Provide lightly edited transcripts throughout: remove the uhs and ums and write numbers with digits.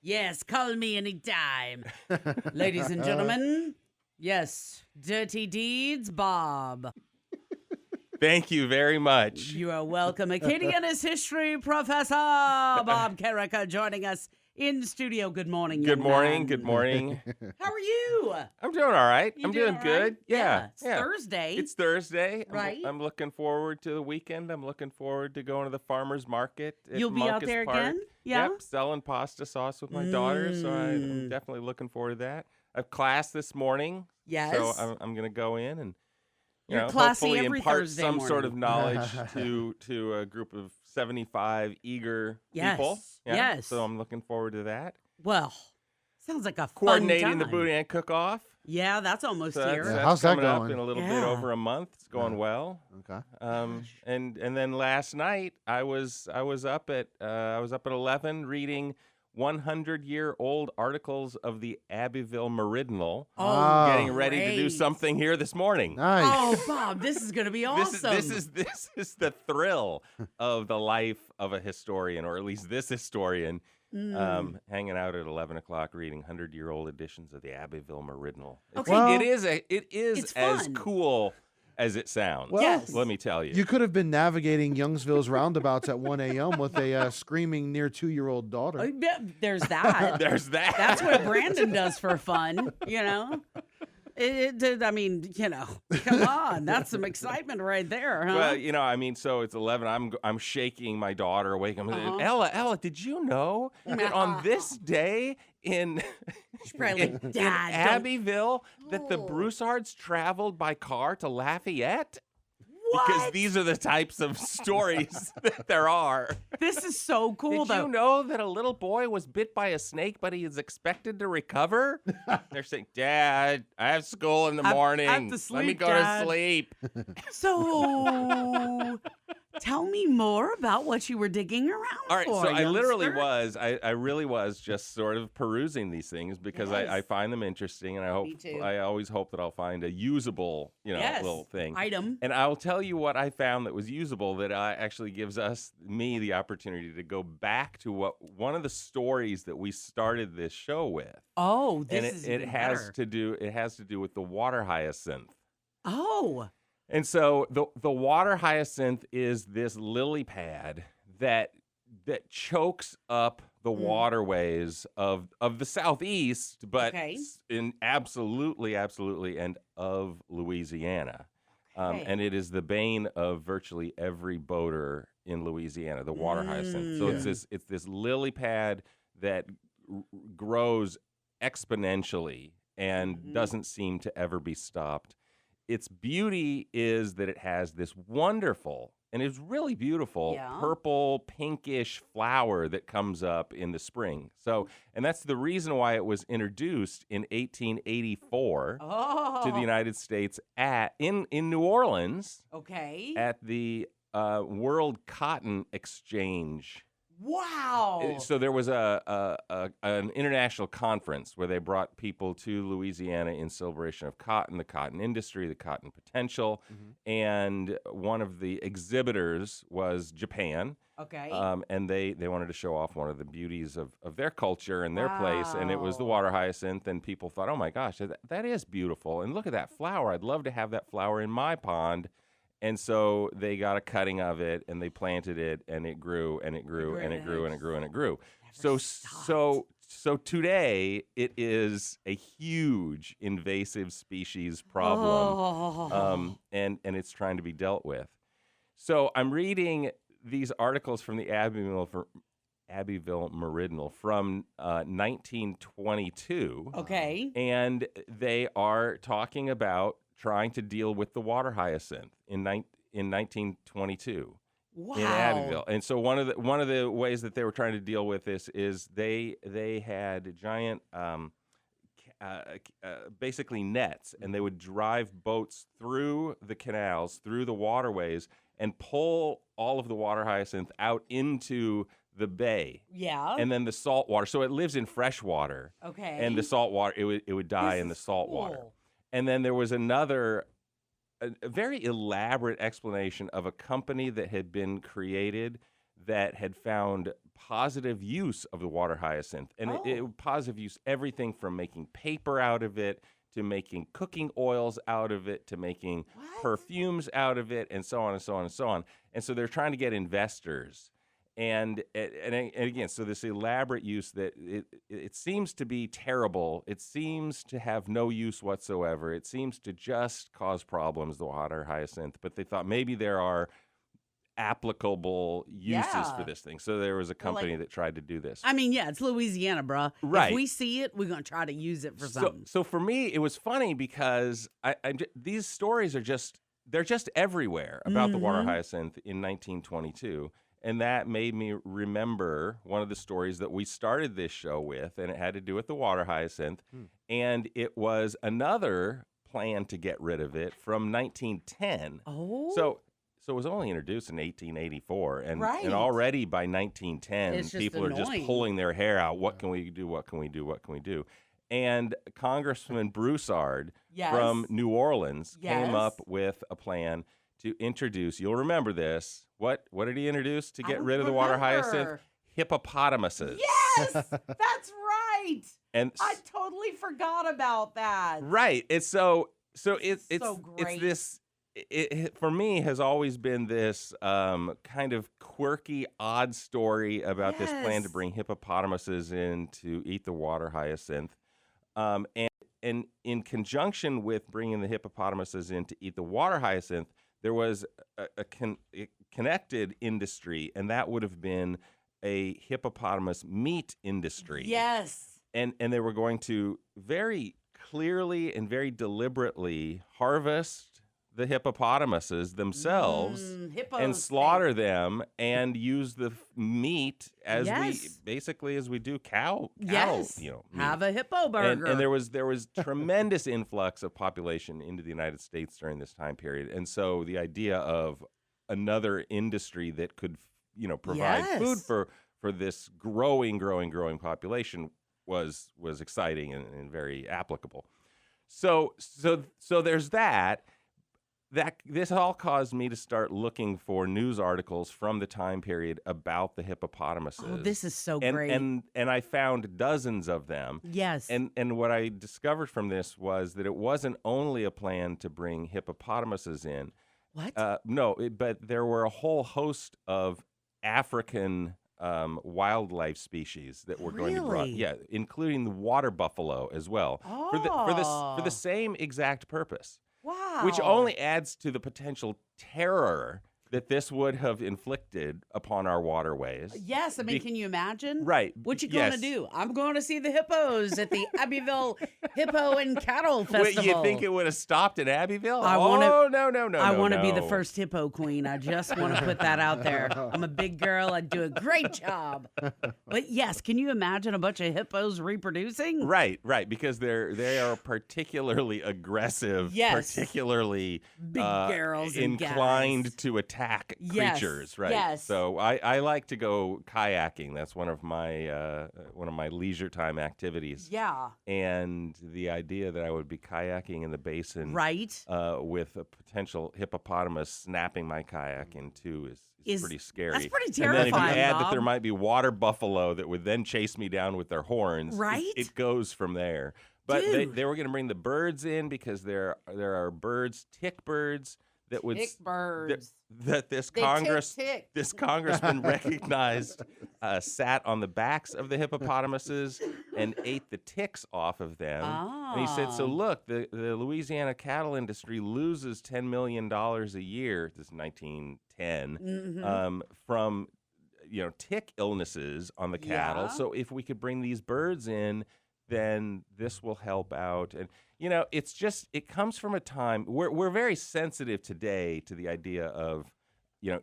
Yes, call me anytime. Ladies and gentlemen, yes, Dirty Deeds Bob. Thank you very much. You are welcome. Acadiana's history professor, Bob Carriker, joining us in studio. Good morning, Good young morning. man. Good morning. How are you? I'm doing all right. You I'm doing all good. right? Yeah. It's Thursday. It's Thursday. Right. I'm looking forward to the weekend. I'm looking forward to going to the farmer's market. You'll be out Marcus there Park. again? Yeah. Yep, selling pasta sauce with my daughter. So I'm definitely looking forward to that. I have class this morning. Yes. So I'm going to go in and You're classy hopefully every impart Thursday some morning. sort of knowledge to a group of 75 eager people. Yeah, Yes. So I'm looking forward to that. Well, sounds like a Coordinating fun the time. Boudin cook-off. Yeah, that's almost here. That's How's that coming up going? in a little bit Yeah. over a month. It's going well. Okay. And then last night I was up at 11 reading 100-year-old articles of the Abbeville Meridional. Oh, Getting ready to do great. something here this morning. Nice. Oh, Bob, this is going to be awesome. This is the thrill of the life of a historian, or at least this historian. Hanging out at 11 o'clock reading 100-year-old editions of the Abbeville Meridional. Okay. Well, it is it's as fun. cool as it sounds. Well, Yes. Let me tell you. You could have been navigating Youngsville's roundabouts at 1 a.m. with a screaming near 2-year-old daughter. Yeah, there's that. There's that. That's what Brandon does for fun, I mean, come on. That's some excitement right there, huh? Well, so it's 11. I'm shaking my daughter awake. I'm Uh-huh. Ella, did you know that on this day in She's probably like, in Dad, don't-" Abbeville that the Oh. Broussards traveled by car to Lafayette? What? Because these are the types of stories that there are. This is so cool, Did though. you know that a little boy was bit by a snake, but he is expected to recover? They're saying, Dad, I have school in the I have morning. to Let me sleep, go Dad." to sleep. So, tell me more about what you were digging around All right, for, so I literally youngster. I really was just sort of perusing these things because I Yes. find them interesting, and Me too. I always hope that I'll find a usable, Yes. little thing. Item. And I'll tell you what I found that was usable that actually gives me the opportunity to go back to one of the stories that we started this show with. Oh, this And is it even has better. to do with the water hyacinth. Oh, And so the water hyacinth is this lily pad that chokes up the waterways of the southeast, but Okay. in absolutely and of Louisiana. Okay. And it is the bane of virtually every boater in Louisiana, the water hyacinth. So it's this lily pad that grows exponentially and doesn't seem to ever be stopped. Its beauty is that it has this wonderful, and it's really beautiful, Yeah. purple, pinkish flower that comes up in the spring. So, and that's the reason why it was introduced in 1884 to the United States in New Orleans Okay. at the World Cotton Exchange. Wow. So there was an international conference where they brought people to Louisiana in celebration of cotton, the cotton industry, the cotton potential, and one of the exhibitors was Japan. Okay. And they wanted to show off one of the beauties of their culture and their place, and it was the Wow. water hyacinth, and people thought, oh my gosh, that is beautiful, and look at that flower. I'd love to have that flower in my pond. And so they got a cutting of it, and they planted it, and it grew, and it grew, and it grew, and it grew, and it grew. So today it is a huge invasive species problem, and it's trying to be dealt with. So I'm reading these articles from the Abbeville Meridional from 1922. Okay. And they are talking about trying to deal with the water hyacinth in 1922 Wow. in Abbeville. And so one of the ways that they were trying to deal with this is they had giant basically nets, and they would drive boats through the canals, through the waterways, and pull all of the water hyacinth out into the bay. Yeah. And then the salt water. So it lives in fresh water. Okay. And the salt water, it would die This in the is salt water. cool. And then there was a very elaborate explanation of a company that had been created that had found positive use of the water hyacinth. And it positive use everything from making paper out of it to making cooking oils out of it to making perfumes out of it and so on and so on and so on. And so they're trying to get investors. And again, so this elaborate use that it seems to be terrible. It seems to have no use whatsoever. It seems to just cause problems, the water hyacinth. But they thought maybe there are applicable uses for this thing. So there was a company that tried to do this. I mean, yeah, it's Louisiana, bruh. Right. If we see it, we're going to try to use it for something. So for me, it was funny because these stories they're just everywhere about the water hyacinth in 1922. And that made me remember one of the stories that we started this show with, and it had to do with the water hyacinth. And it was another plan to get rid of it from 1910. Oh. So it was only introduced in 1884. And already by 1910, people are just pulling their hair out. What can we do? What can we do? What can we do? And Congressman Broussard from New Orleans came up with a plan to introduce, you'll remember this. What did he introduce to get rid of the water hyacinth? Hippopotamuses. Yes, that's right. And I totally forgot about that. Right. It's so it's great. this. It for me has always been this kind of quirky, odd story about this plan to bring hippopotamuses in to eat the water hyacinth, and in conjunction with bringing the hippopotamuses in to eat the water hyacinth, there was a connected industry, and that would have been a hippopotamus meat industry. Yes. And they were going to very clearly and very deliberately harvest the hippopotamuses themselves and slaughter them and use the meat as we do cow meat. Have a hippo burger. And there was tremendous influx of population into the United States during this time period. And so the idea of another industry that could, provide food for this growing population was exciting and very applicable. So there's that. This all caused me to start looking for news articles from the time period about the hippopotamuses. Oh, this is so great. And I found dozens of them. Yes. And what I discovered from this was that it wasn't only a plan to bring hippopotamuses in. What? But there were a whole host of African wildlife species that were going to be brought. Yeah, including the water buffalo as well. Oh. For the same exact purpose. Wow. Which only adds to the potential terror that this would have inflicted upon our waterways. Yes, I mean, can you imagine? Right. What you going to do? I'm going to see the hippos at the Abbeville Hippo and Cattle Festival. Wait, you think it would have stopped in Abbeville? No. I want to be the first hippo queen. I just want to put that out there. I'm a big girl. I'd do a great job. But yes, can you imagine a bunch of hippos reproducing? Right, because they are particularly aggressive, particularly big girls and inclined guys. To attack creatures, right? Yes. So I like to go kayaking. That's one of my leisure time activities. Yeah. And the idea that I would be kayaking in the basin, with a potential hippopotamus snapping my kayak in two is pretty scary. That's pretty terrifying. And then if you add that there might be water buffalo that would then chase me down with their horns, it goes from there. But they were going to bring the birds in because there are birds, tick birds. That would that this congressman recognized sat on the backs of the hippopotamuses and ate the ticks off of them. And he said, "So look, the Louisiana cattle industry loses $10 million a year. This is 1910 from tick illnesses on the cattle. So if we could bring these birds in, then this will help out." And it comes from a time we're very sensitive today to the idea of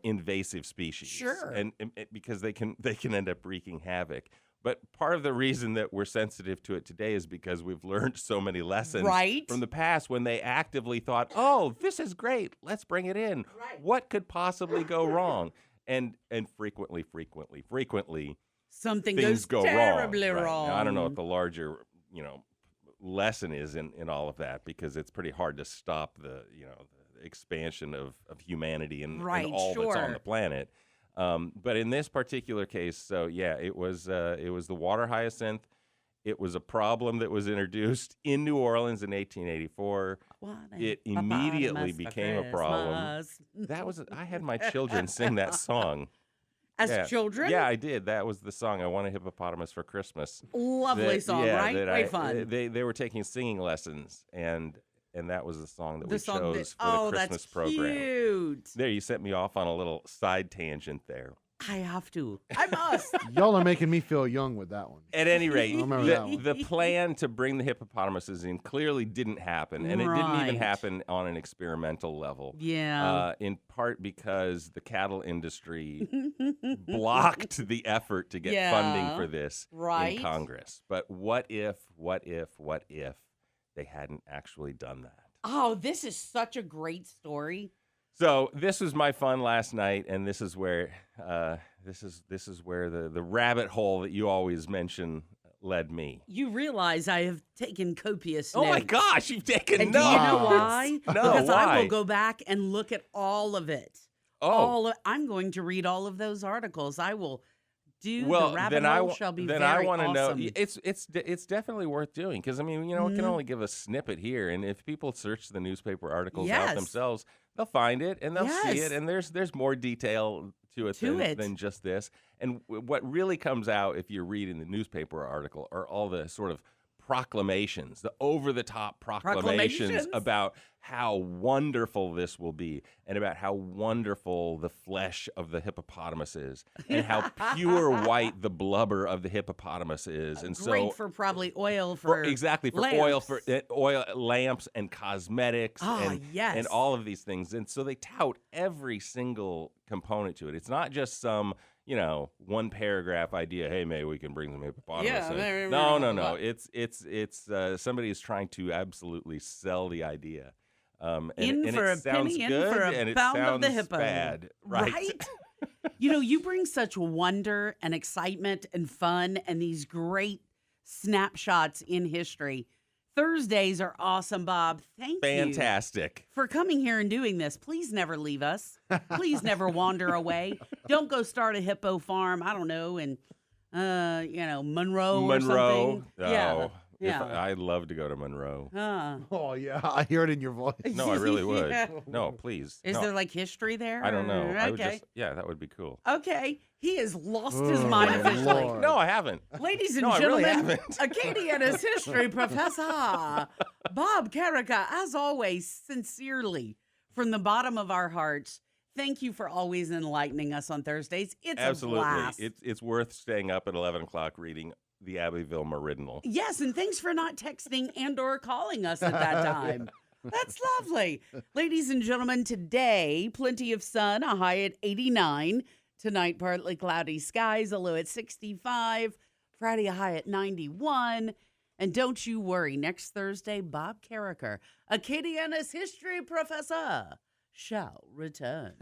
invasive species. Sure. And because they can end up wreaking havoc. But part of the reason that we're sensitive to it today is because we've learned so many lessons from the past when they actively thought, "Oh, this is great. Let's bring it in. What could possibly go wrong?" And frequently something things go terribly wrong. wrong. Now, I don't know what the larger, lesson is in all of that, because it's pretty hard to stop the expansion of humanity and all that's on the planet. But in this particular case, so yeah, it was the water hyacinth. It was a problem that was introduced in New Orleans in 1884. It immediately became a problem. I had my children sing that song. As children? Yeah, I did. That was the song. I Want a Hippopotamus for Christmas. Lovely song, right? Great fun. They were taking singing lessons, and that was the song that we chose for the Christmas program. Cute. There, you sent me off on a little side tangent there. I have to. I must. Y'all are making me feel young with that one. At any rate, that the plan to bring the hippopotamuses in clearly didn't happen, and it didn't even happen on an experimental level. Yeah. In part because the cattle industry blocked the effort to get funding for this in Congress. But what if they hadn't actually done that? Oh, this is such a great story. So this was my fun last night, and this is where the rabbit hole that you always mention led me. You realize I have taken copious notes. Oh my gosh, you've taken and notes. Do you know why? No, because why? I will go back and look at all of it. Oh, I'm going to read all of those articles. I will do the rabbit hole shall be then very I want to awesome. know. It's definitely worth doing because I mean it can only give a snippet here, and if people search the newspaper articles out themselves, they'll find it and they'll see it, and there's more detail to it than just this. And what really comes out if you're reading the newspaper article are all the sort of proclamations, the over-the-top proclamations about how wonderful this will be and about how wonderful the flesh of the hippopotamus is and how pure white the blubber of the hippopotamus is. And great for probably oil for lamps. oil lamps and cosmetics and all of these things. And so they tout every single component to it. It's not just some one paragraph idea. Hey, maybe we can bring some hippopotamus in. No. It's somebody is trying to absolutely sell the idea. And for it a sounds penny, good, in for a and it pound sounds of the hippo. bad, right? You bring such wonder and excitement and fun and these great snapshots in history. Thursdays are awesome, Bob. Thank you. Fantastic. For coming here and doing this. Please never leave us. Please never wander away. Don't go start a hippo farm, I don't know, in Monroe or something. Oh. Yeah. I'd love to go to Monroe. Oh, yeah. I hear it in your voice. No, I really would. No, please. Is there like history there? I don't know. Okay. I would that would be cool. Okay. He has lost his mind officially. Lord. No, I haven't. Ladies and gentlemen, Acadiana's history professor, Bob Carriker, as always, sincerely, from the bottom of our hearts, thank you for always enlightening us on Thursdays. It's absolutely a blast. It's worth staying up at 11 o'clock reading the Abbeville Meridional. Yes, and thanks for not texting and or calling us at that time. That's lovely. Ladies and gentlemen, today, plenty of sun, a high at 89. Tonight, partly cloudy skies, a low at 65. Friday, a high at 91. And don't you worry, next Thursday, Bob Carriker, Acadiana's history professor, shall return.